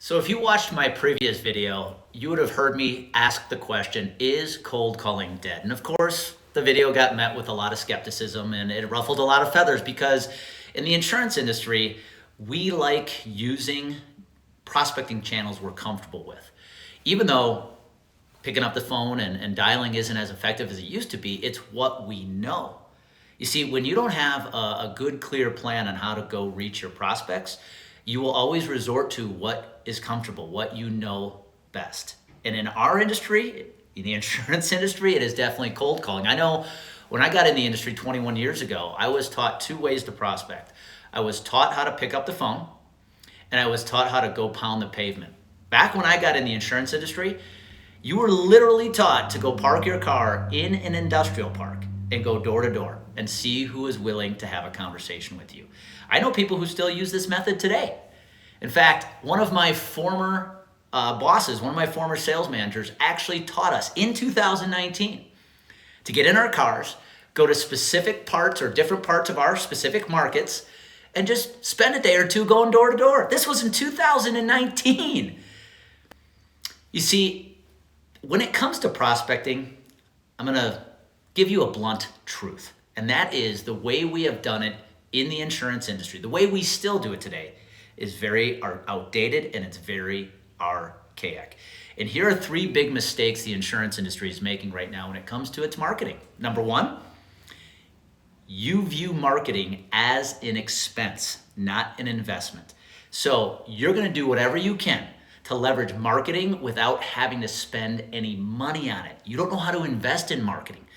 So if you watched my previous video, you would have heard me ask the question, is cold calling dead? And of course, the video got met with a lot of skepticism and it ruffled a lot of feathers because in the insurance industry, we like using prospecting channels we're comfortable with. Even though picking up the phone and dialing isn't as effective as it used to be, it's what we know. You see, when you don't have a good, clear plan on how to go reach your prospects, you will always resort to what is comfortable, what you know best. And in our industry, in the insurance industry, it is definitely cold calling. I know when I got in the industry 21 years ago, I was taught two ways to prospect. I was taught how to pick up the phone, and I was taught how to go pound the pavement. Back when I got in the insurance industry, you were literally taught to go park your car in an industrial park and go door to door and see who is willing to have a conversation with you. I know people who still use this method today. In fact, one of my former bosses, one of my former sales managers actually taught us in 2019 to get in our cars, go to specific parts or different parts of our specific markets, and just spend a day or two going door to door. This was in 2019. You see, when it comes to prospecting, I'm going to give you a blunt truth, and that is the way we have done it in the insurance industry, the way we still do it today, is very outdated and it's very archaic. And here are three big mistakes the insurance industry is making right now when it comes to its marketing. Number one, you view marketing as an expense, not an investment. So you're going to do whatever you can to leverage marketing without having to spend any money on it. You don't know how to invest in marketing.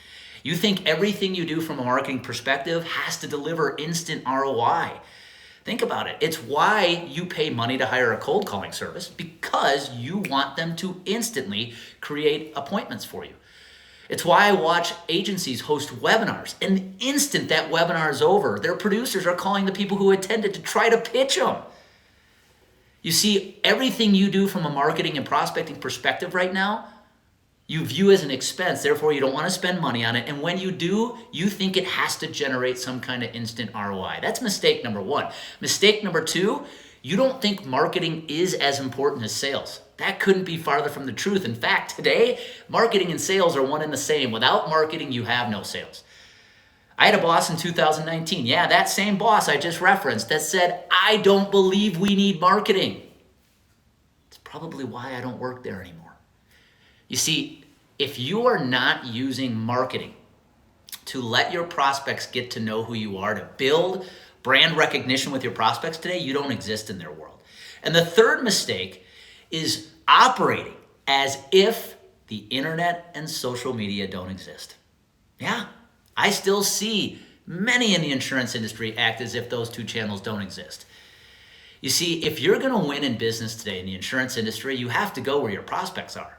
You think everything you do from a marketing perspective has to deliver instant ROI. Think about it. It's why you pay money to hire a cold calling service, because you want them to instantly create appointments for you. It's why I watch agencies host webinars, and the instant that webinar is over, their producers are calling the people who attended to try to pitch them. You see, everything you do from a marketing and prospecting perspective right now, you view as an expense, therefore you don't want to spend money on it. And when you do, you think it has to generate some kind of instant ROI. That's mistake number one. Mistake number two, you don't think marketing is as important as sales. That couldn't be farther from the truth. In fact, today, marketing and sales are one and the same. Without marketing, you have no sales. I had a boss in 2019, yeah, that same boss I just referenced, that said, I don't believe we need marketing. It's probably why I don't work there anymore. You see, if you are not using marketing to let your prospects get to know who you are, to build brand recognition with your prospects today, you don't exist in their world. And the third mistake is operating as if the internet and social media don't exist. Yeah, I still see many in the insurance industry act as if those two channels don't exist. You see, if you're going to win in business today in the insurance industry, you have to go where your prospects are.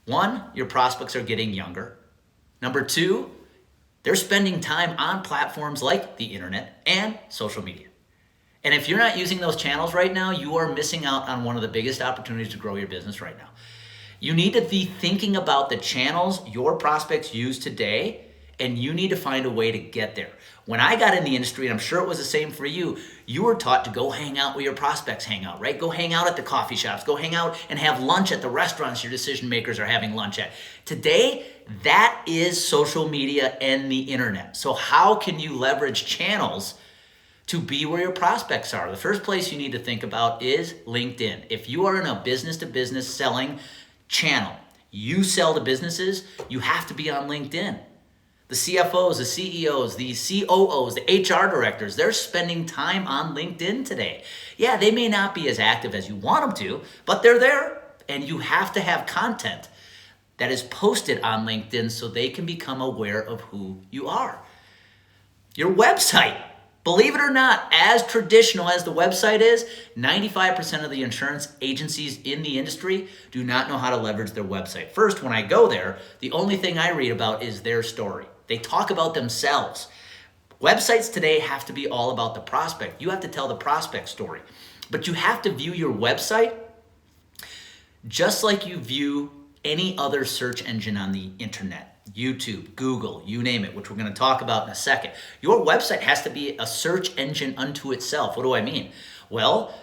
One, your prospects are getting younger. Number two, they're spending time on platforms like the internet and social media. And if you're not using those channels right now, you are missing out on one of the biggest opportunities to grow your business right now. You need to be thinking about the channels your prospects use today, and you need to find a way to get there. When I got in the industry, and I'm sure it was the same for you, you were taught to go hang out where your prospects hang out, right? Go hang out at the coffee shops, go hang out and have lunch at the restaurants your decision makers are having lunch at. Today, that is social media and the internet. So how can you leverage channels to be where your prospects are? The first place you need to think about is LinkedIn. If you are in a business-to-business selling channel, you sell to businesses, you have to be on LinkedIn. The CFOs, the CEOs, the COOs, the HR directors, they're spending time on LinkedIn today. Yeah, they may not be as active as you want them to, but they're there. And you have to have content that is posted on LinkedIn so they can become aware of who you are. Your website, believe it or not, as traditional as the website is, 95% of the insurance agencies in the industry do not know how to leverage their website. First, when I go there, the only thing I read about is their story. They talk about themselves. Websites today have to be all about the prospect. You have to tell the prospect story. But you have to view your website just like you view any other search engine on the internet. YouTube, Google, you name it, which we're going to talk about in a second. Your website has to be a search engine unto itself. What do I mean? Well,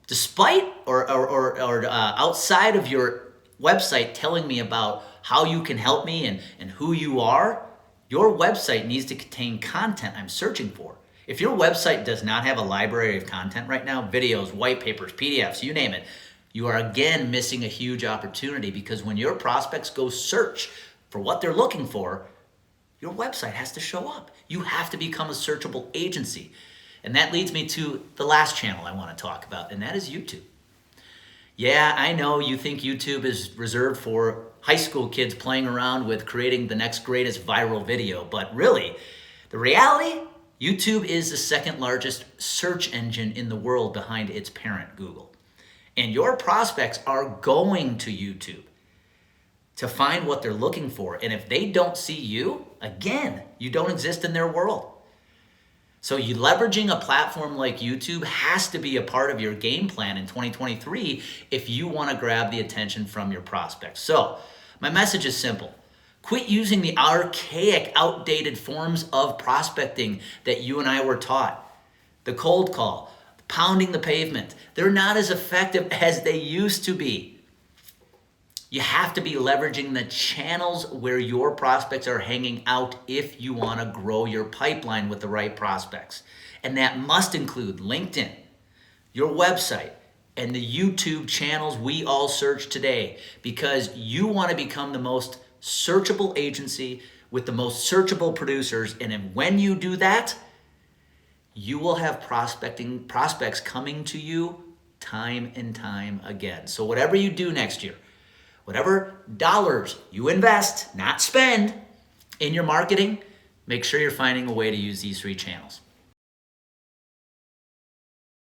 Despite or outside of your website telling me about how you can help me and who you are, your website needs to contain content I'm searching for. If your website does not have a library of content right now, videos, white papers, PDFs, you name it, you are again missing a huge opportunity, because when your prospects go search for what they're looking for, your website has to show up. You have to become a searchable agency. And that leads me to the last channel I want to talk about, and that is YouTube. Yeah, I know you think YouTube is reserved for high school kids playing around with creating the next greatest viral video, but really, the reality, YouTube is the second largest search engine in the world behind its parent, Google. And your prospects are going to YouTube to find what they're looking for. And if they don't see you, again, you don't exist in their world. So you leveraging a platform like YouTube has to be a part of your game plan in 2023 if you want to grab the attention from your prospects. So my message is simple. Quit using the archaic, outdated forms of prospecting that you and I were taught. The cold call, pounding the pavement. They're not as effective as they used to be. You have to be leveraging the channels where your prospects are hanging out if you want to grow your pipeline with the right prospects. And that must include LinkedIn, your website, and the YouTube channels we all search today, because you want to become the most searchable agency with the most searchable producers. And when you do that, you will have prospects coming to you time and time again. So whatever you do next year, whatever dollars you invest, not spend, in your marketing, make sure you're finding a way to use these 3 channels.